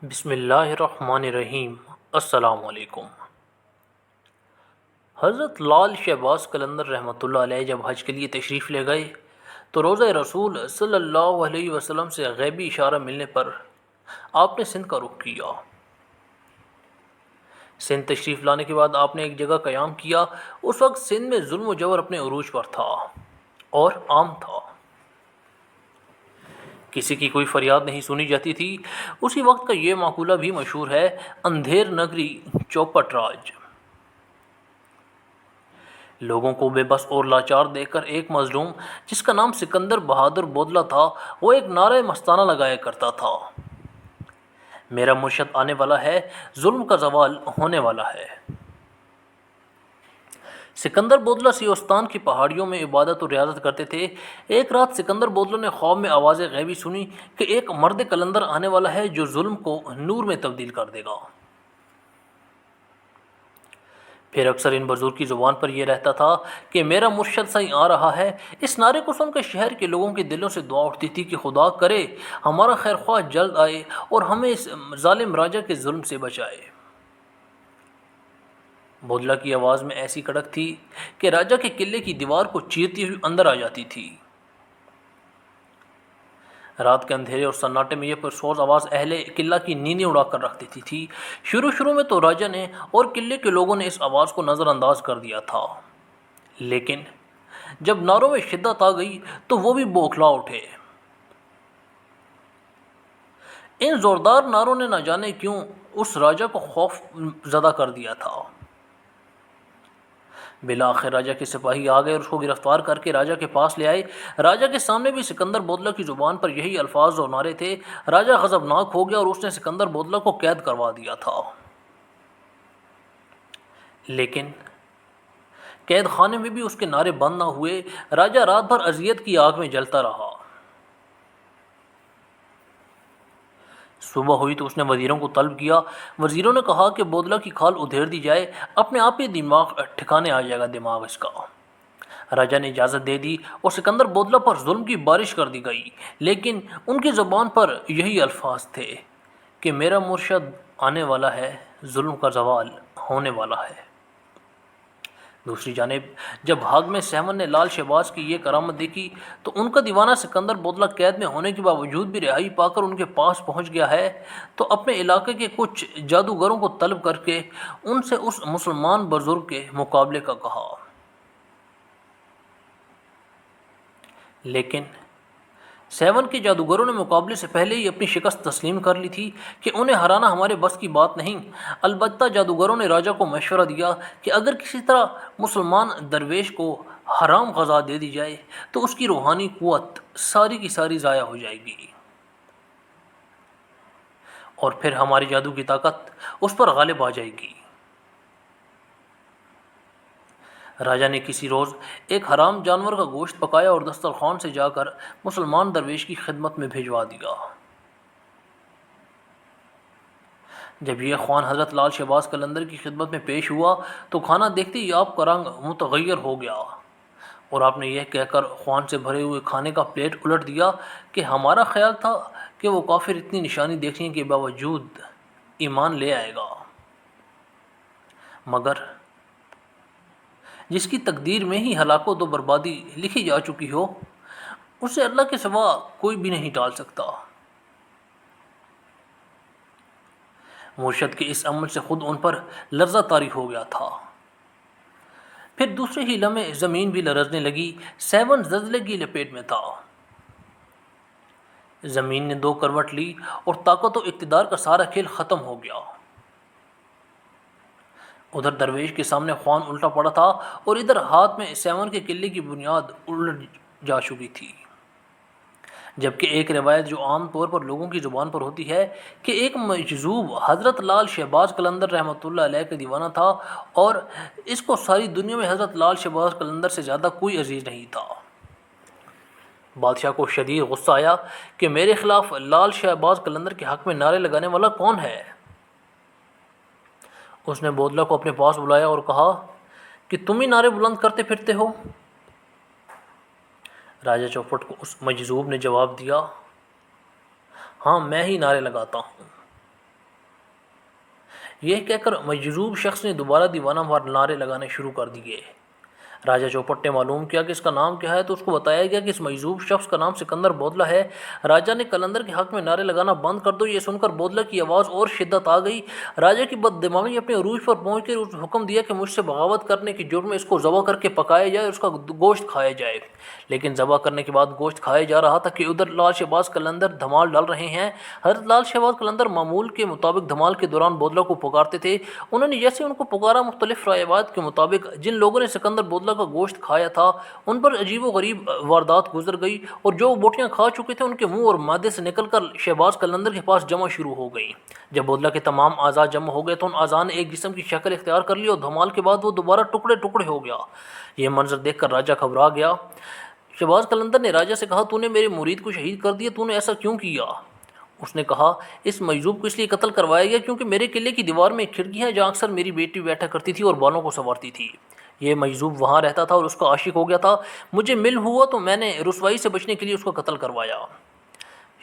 بسم اللہ الرحمن الرحیم۔ السلام علیکم۔ حضرت لال شہباز قلندر رحمۃ اللہ علیہ جب حج کے لیے تشریف لے گئے تو روضہ رسول صلی اللہ علیہ وسلم سے غیبی اشارہ ملنے پر آپ نے سندھ کا رخ کیا۔ سندھ تشریف لانے کے بعد آپ نے ایک جگہ قیام کیا۔ اس وقت سندھ میں ظلم و جبر اپنے عروج پر تھا اور عام تھا، کسی کی کوئی فریاد نہیں سنی جاتی تھی۔ اسی وقت کا یہ مقولہ بھی مشہور ہے، اندھیر نگری چوپٹ راج۔ لوگوں کو بے بس اور لاچار دیکھ کر ایک مظلوم جس کا نام سکندر بہادر بودلہ تھا، وہ ایک نعرہ مستانہ لگایا کرتا تھا، میرا مرشد آنے والا ہے، ظلم کا زوال ہونے والا ہے۔ سکندر بودلہ سیوستان کی پہاڑیوں میں عبادت و ریاضت کرتے تھے۔ ایک رات سکندر بودلہ نے خواب میں آواز غیبی سنی کہ ایک مرد قلندر آنے والا ہے جو ظلم کو نور میں تبدیل کر دے گا۔ پھر اکثر ان بزرگ کی زبان پر یہ رہتا تھا کہ میرا مرشد سائیں آ رہا ہے۔ اس نعرے کو سن کر شہر کے لوگوں کے دلوں سے دعا اٹھتی تھی کہ خدا کرے ہمارا خیر خواہ جلد آئے اور ہمیں اس ظالم راجہ کے ظلم سے بچائے۔ بودلہ کی آواز میں ایسی کڑک تھی کہ راجہ کے قلعے کی دیوار کو چیرتی ہوئی اندر آ جاتی تھی۔ رات کے اندھیرے اور سناٹے میں یہ پرسوز آواز اہل قلعہ کی نیندیں اڑا کر رکھ دیتی تھی۔ شروع میں تو راجہ نے اور قلعے کے لوگوں نے اس آواز کو نظر انداز کر دیا تھا، لیکن جب نعروں میں شدت آ گئی تو وہ بھی بوکھلا اٹھے۔ ان زوردار نعروں نے نہ جانے کیوں اس راجہ کو خوف زدہ کر دیا تھا۔ بالآخر راجہ کے سپاہی آ گئے اور اس کو گرفتار کر کے راجہ کے پاس لے آئے۔ راجہ کے سامنے بھی سکندر بودلہ کی زبان پر یہی الفاظ اور نعرے تھے۔ راجہ غضبناک ہو گیا اور اس نے سکندر بودلہ کو قید کروا دیا تھا، لیکن قید خانے میں بھی اس کے نعرے بند نہ ہوئے۔ راجہ رات بھر اذیت کی آگ میں جلتا رہا۔ صبح ہوئی تو اس نے وزیروں کو طلب کیا۔ وزیروں نے کہا کہ بودلہ کی کھال ادھیڑ دی جائے، اپنے آپ ہی دماغ ٹھکانے آ جائے گا دماغ اس کا۔ راجہ نے اجازت دے دی اور سکندر بودلہ پر ظلم کی بارش کر دی گئی، لیکن ان کی زبان پر یہی الفاظ تھے کہ میرا مرشد آنے والا ہے، ظلم کا زوال ہونے والا ہے۔ دوسری جانب جب بھاگ میں سیون نے لال شہباز کی یہ کرامت دیکھی تو ان کا دیوانہ سکندر بودلہ قید میں ہونے کے باوجود بھی رہائی پا کر ان کے پاس پہنچ گیا ہے، تو اپنے علاقے کے کچھ جادوگروں کو طلب کر کے ان سے اس مسلمان بزرگ کے مقابلے کا کہا، لیکن سیون کے جادوگروں نے مقابلے سے پہلے ہی اپنی شکست تسلیم کر لی تھی کہ انہیں ہرانا ہمارے بس کی بات نہیں۔ البتہ جادوگروں نے راجہ کو مشورہ دیا کہ اگر کسی طرح مسلمان درویش کو حرام غذا دے دی جائے تو اس کی روحانی قوت ساری کی ساری ضائع ہو جائے گی، اور پھر ہماری جادو کی طاقت اس پر غالب آ جائے گی۔ راجہ نے کسی روز ایک حرام جانور کا گوشت پکایا اور دسترخوان سے جا کر مسلمان درویش کی خدمت میں بھجوا دیا۔ جب یہ خوان حضرت لال شہباز قلندر کی خدمت میں پیش ہوا تو کھانا دیکھتے ہی آپ کا رنگ متغیر ہو گیا اور آپ نے یہ کہہ کر خوان سے بھرے ہوئے کھانے کا پلیٹ الٹ دیا کہ ہمارا خیال تھا کہ وہ کافر اتنی نشانی دیکھنے کے باوجود ایمان لے آئے گا، مگر جس کی تقدیر میں ہی ہلاکت و بربادی لکھی جا چکی ہو اسے اللہ کے سوا کوئی بھی نہیں ٹال سکتا۔ مرشد کے اس عمل سے خود ان پر لرزہ طاری ہو گیا تھا۔ پھر دوسرے ہی لمحے زمین بھی لرزنے لگی۔ سیون زلزلے کی لپیٹ میں تھا۔ زمین نے 2 کروٹ لی اور طاقت و اقتدار کا سارا کھیل ختم ہو گیا۔ ادھر درویش کے سامنے خوان الٹا پڑا تھا اور ادھر ہاتھ میں سیون کے قلعے کی بنیاد الٹ جا چکی تھی، جبکہ ایک روایت جو عام طور پر لوگوں کی زبان پر ہوتی ہے کہ ایک مجذوب حضرت لال شہباز قلندر رحمۃ اللہ علیہ کا دیوانہ تھا اور اس کو ساری دنیا میں حضرت لال شہباز قلندر سے زیادہ کوئی عزیز نہیں تھا۔ بادشاہ کو شدید غصہ آیا کہ میرے خلاف لال شہباز قلندر کے حق میں نعرے لگانے والا کون ہے؟ اس نے بودلہ کو اپنے پاس بلایا اور کہا کہ تم ہی نعرے بلند کرتے پھرتے ہو۔ راجہ چوپٹ کو اس مجذوب نے جواب دیا، ہاں میں ہی نعرے لگاتا ہوں۔ یہ کہہ کر مجذوب شخص نے دوبارہ دیوانہ وار نعرے لگانے شروع کر دیے۔ راجہ چوپٹ نے معلوم کیا کہ اس کا نام کیا ہے تو اس کو بتایا گیا کہ اس مجذوب شخص کا نام سکندر بودلہ ہے۔ راجہ نے قلندر کے حق میں نعرے لگانا بند کر دو۔ یہ سن کر بودلہ کی آواز اور شدت آ گئی۔ راجہ کی بد دماغی اپنے عروج پر پہنچ کر اس حکم دیا کہ مجھ سے بغاوت کرنے کے جرم میں اس کو ذبح کر کے پکایا جائے اور اس کا گوشت کھایا جائے۔ لیکن ذبح کرنے کے بعد گوشت کھایا جا رہا تھا کہ ادھر لال شہباز قلندر دھمال ڈال رہے ہیں۔ حضرت لال شہباز قلندر معمول کے مطابق دھمال کے دوران بودلہ کو پکارتے تھے۔ انہوں نے جیسے ان کو پکارا، مختلف روایات کے مطابق جن لوگوں نے سکندر بودلہ کا گوشت کھایا تھا ان پر عجیب و غریب واردات گزر گئی، اور جو بوٹیاں کھا چکے تھے ان کے منہ اور معدے سے نکل کر شہباز قلندر کے پاس جمع شروع ہو گئیں۔ جب بودلہ کے تمام اعضاء جمع ہو گئے تو ان اعضاء نے ایک جسم کی شکل اختیار کر لی اور دھمال کے بعد وہ دوبارہ ٹکڑے ٹکڑے ہو گیا۔ یہ منظر دیکھ کر راجہ گھبرا گیا۔ شہباز قلندر نے راجہ سے کہا، تو نے میرے مرید کو شہید کر دیا، تو نے ایسا کیوں کیا؟ اس نے کہا، اس مجذوب کو اس لیے قتل کروایا گیا کیونکہ میرے قلعے کی دیوار میں ایک کھڑکی ہے جہاں اکثر میری بیٹی بیٹھا کرتی تھی اور بالوں کو سنوارتی تھی۔ یہ مجذوب وہاں رہتا تھا اور اس کا عاشق ہو گیا تھا۔ مجھے مل ہوا تو میں نے رسوائی سے بچنے کے لیے اس کو قتل کروایا۔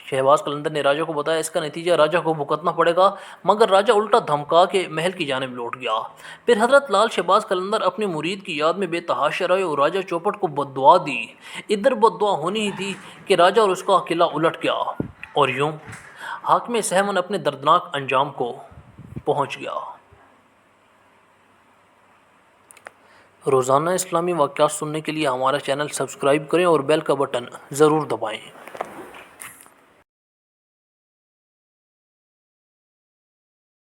شہباز قلندر نے راجہ کو بتایا، اس کا نتیجہ راجہ کو بھگتنا پڑے گا، مگر راجہ الٹا دھمکا کے محل کی جانب لوٹ گیا۔ پھر حضرت لال شہباز قلندر اپنے مرید کی یاد میں بے تحاشا رہے اور راجہ چوپٹ کو بد دعا دی۔ ادھر بد دعا ہونی ہی تھی کہ راجہ اور اس کا قلعہ الٹ گیا، اور یوں حاکم سہمن اپنے دردناک انجام کو پہنچ گیا۔ روزانہ اسلامی واقعات سننے کے لیے ہمارا چینل سبسکرائب کریں اور بیل کا بٹن ضرور دبائیں۔